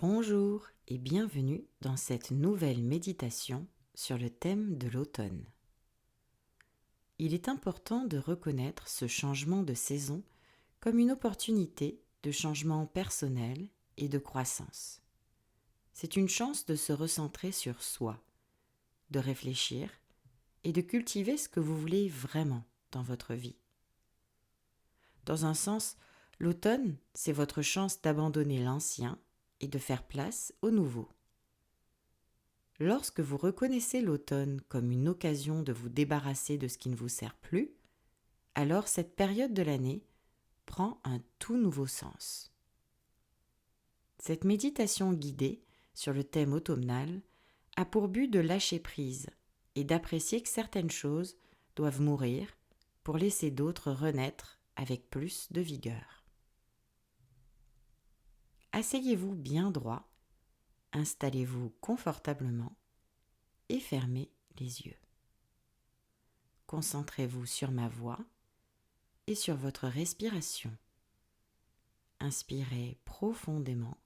Bonjour et bienvenue dans cette nouvelle méditation sur le thème de l'automne. Il est important de reconnaître ce changement de saison comme une opportunité de changement personnel et de croissance. C'est une chance de se recentrer sur soi, de réfléchir et de cultiver ce que vous voulez vraiment dans votre vie. Dans un sens, l'automne, c'est votre chance d'abandonner l'ancien et de faire place au nouveau. Lorsque vous reconnaissez l'automne comme une occasion de vous débarrasser de ce qui ne vous sert plus, alors cette période de l'année prend un tout nouveau sens. Cette méditation guidée sur le thème automnal a pour but de lâcher prise et d'apprécier que certaines choses doivent mourir pour laisser d'autres renaître avec plus de vigueur. Asseyez-vous bien droit, installez-vous confortablement et fermez les yeux. Concentrez-vous sur ma voix et sur votre respiration. Inspirez profondément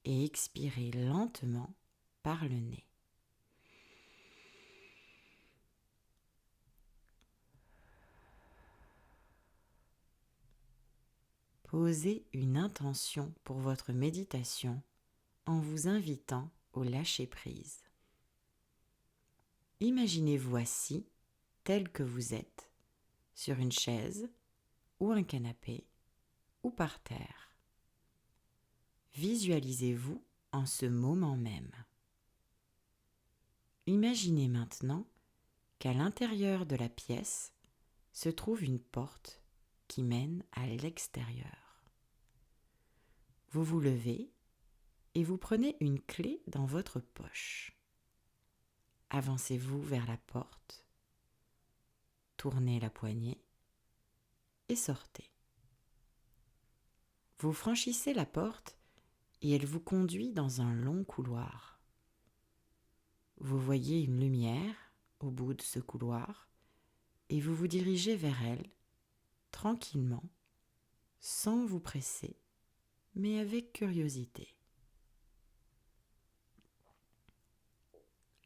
et expirez lentement par le nez. Posez une intention pour votre méditation en vous invitant au lâcher-prise. Imaginez-vous assis tel que vous êtes, sur une chaise ou un canapé ou par terre. Visualisez-vous en ce moment même. Imaginez maintenant qu'à l'intérieur de la pièce se trouve une porte qui mène à l'extérieur. Vous vous levez et vous prenez une clé dans votre poche. Avancez-vous vers la porte, tournez la poignée et sortez. Vous franchissez la porte et elle vous conduit dans un long couloir. Vous voyez une lumière au bout de ce couloir et vous vous dirigez vers elle tranquillement, sans vous presser, mais avec curiosité.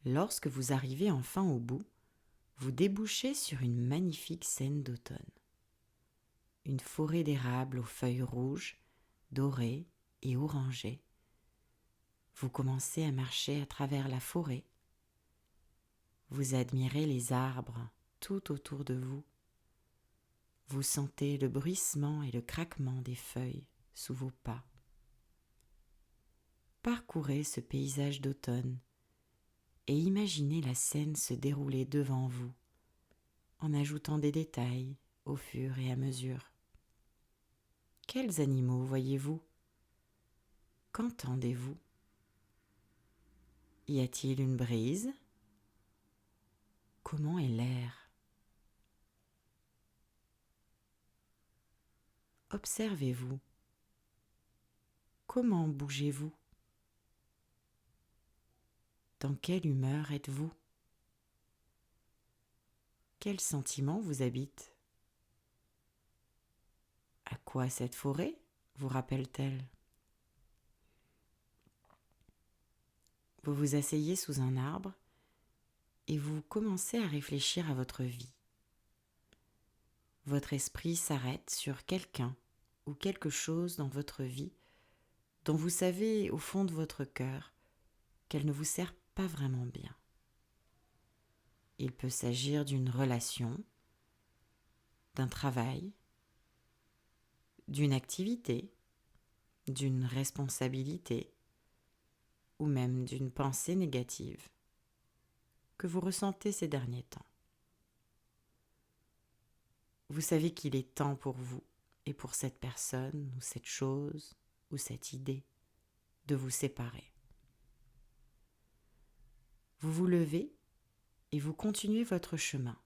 Lorsque vous arrivez enfin au bout, vous débouchez sur une magnifique scène d'automne. Une forêt d'érables aux feuilles rouges, dorées et orangées. Vous commencez à marcher à travers la forêt. Vous admirez les arbres tout autour de vous. Vous sentez le bruissement et le craquement des feuilles sous vos pas. Parcourez ce paysage d'automne et imaginez la scène se dérouler devant vous, en ajoutant des détails au fur et à mesure. Quels animaux voyez-vous? Qu'entendez-vous? Y a-t-il une brise? Comment est l'air? Observez-vous. Comment bougez-vous? Dans quelle humeur êtes-vous? Quels sentiments vous habitent? À quoi cette forêt vous rappelle-t-elle? Vous vous asseyez sous un arbre et vous commencez à réfléchir à votre vie. Votre esprit s'arrête sur quelqu'un ou quelque chose dans votre vie dont vous savez au fond de votre cœur qu'elle ne vous sert pas vraiment bien. Il peut s'agir d'une relation, d'un travail, d'une activité, d'une responsabilité ou même d'une pensée négative que vous ressentez ces derniers temps. Vous savez qu'il est temps pour vous et pour cette personne ou cette chose ou cette idée de vous séparer. Vous vous levez et vous continuez votre chemin.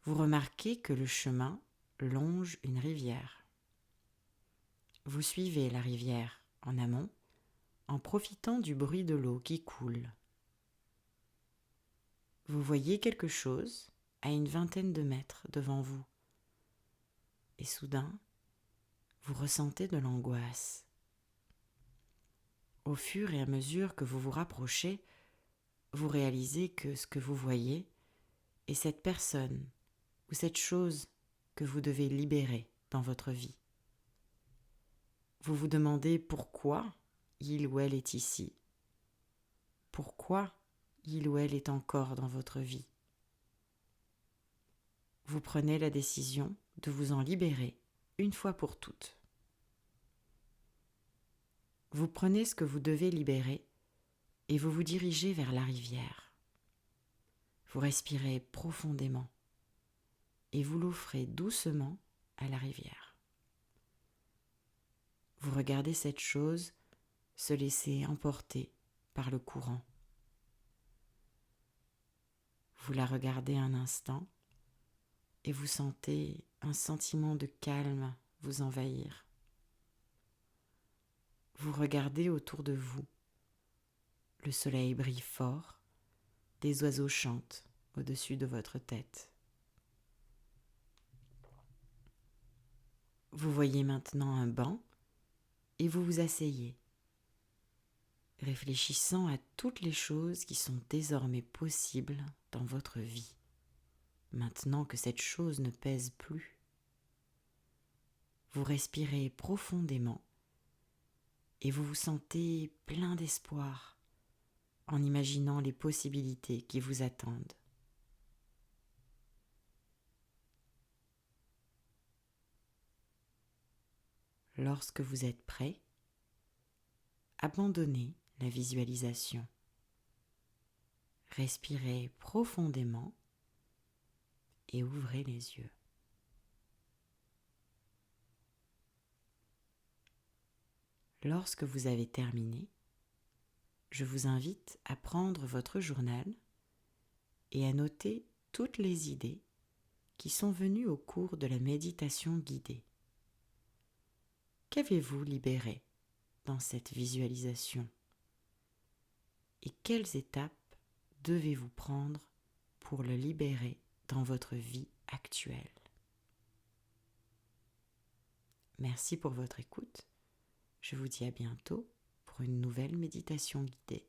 Vous remarquez que le chemin longe une rivière. Vous suivez la rivière en amont en profitant du bruit de l'eau qui coule. Vous voyez quelque chose à une vingtaine de mètres devant vous et soudain, vous ressentez de l'angoisse. Au fur et à mesure que vous vous rapprochez, vous réalisez que ce que vous voyez est cette personne ou cette chose que vous devez libérer dans votre vie. Vous vous demandez pourquoi il ou elle est ici. Pourquoi il ou elle est encore dans votre vie. Vous prenez la décision de vous en libérer une fois pour toutes. Vous prenez ce que vous devez libérer et vous vous dirigez vers la rivière. Vous respirez profondément et vous l'offrez doucement à la rivière. Vous regardez cette chose se laisser emporter par le courant. Vous la regardez un instant et vous sentez un sentiment de calme vous envahir. Vous regardez autour de vous. Le soleil brille fort, des oiseaux chantent au-dessus de votre tête. Vous voyez maintenant un banc et vous vous asseyez, réfléchissant à toutes les choses qui sont désormais possibles dans votre vie, maintenant que cette chose ne pèse plus. Vous respirez profondément et vous vous sentez plein d'espoir en imaginant les possibilités qui vous attendent. Lorsque vous êtes prêt, abandonnez la visualisation. Respirez profondément et ouvrez les yeux. Lorsque vous avez terminé, je vous invite à prendre votre journal et à noter toutes les idées qui sont venues au cours de la méditation guidée. Qu'avez-vous libéré dans cette visualisation? Et quelles étapes devez-vous prendre pour le libérer dans votre vie actuelle? Merci pour votre écoute. Je vous dis à bientôt pour une nouvelle méditation guidée.